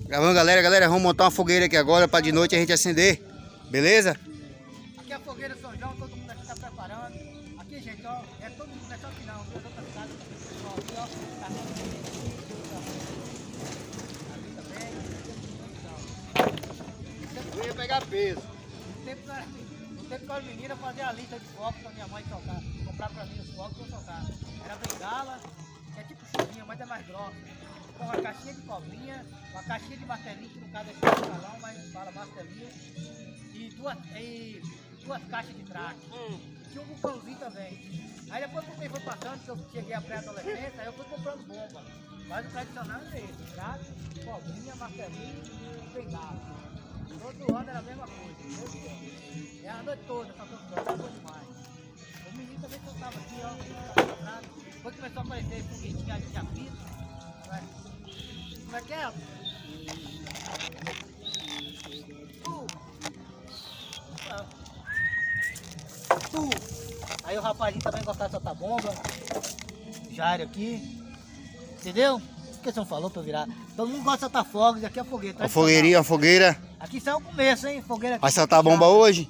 Gravando, galera, vamos montar uma fogueira aqui agora para de noite a gente acender, beleza? Aqui é a fogueira São João, todo mundo aqui está preparando. Aqui, gente, ó, é todo mundo, não é só aqui não, as outras casas, ó, aqui, ó, tá ali também. Eu ia pegar peso. No tempo que eu era menina, eu fazia a lista de fogos para minha mãe tocar, comprar para mim os fogos para eu tocar. Era bengala, que é tipo chuvinha, mas é mais grossa. Com uma caixinha de cobrinha, uma caixinha de martelinho, que no caso é de salão, mas fala martelinho, e duas caixas de traque. Tinha um bucãozinho também. Aí depois que o tempo foi passando, que eu cheguei à pré-adolescência, aí eu fui comprando bomba. Mas o tradicional é esse, traque, cobrinha, martelinho e bengala. Todo ano era a mesma coisa, meu Deus. É a noite toda, só todo era bom demais. O menino também soltava aqui, ó, depois começou a aparecer foguetinha de apito. Como é que é? Aí o rapazinho também gostava de soltar bomba. Jairo aqui. Entendeu? O que você não falou pra eu virar? Todo mundo gosta de soltar fogos, aqui é fogueira. A fogueirinha, a fogueira. Aqui só é o começo, hein? Fogueira aqui. Vai soltar bomba hoje?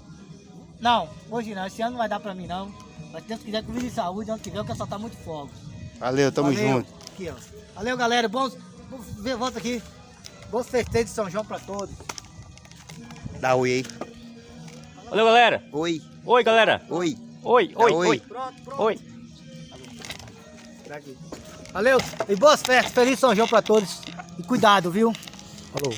Não, hoje não. Esse ano não vai dar pra mim, não. Mas se Deus quiser, com vida de saúde, ano que vem eu quero soltar muito fogo. Valeu, tamo junto. Aqui, ó. Valeu, galera. Bons... Volta aqui. Bons festejos de São João pra todos. Dá oi aí. Valeu, galera. Oi. Oi, galera. Oi. Oi, Dá oi, oi. oi. Pronto. Oi. Valeu. E boas festas. Feliz São João pra todos. E cuidado, viu? Falou.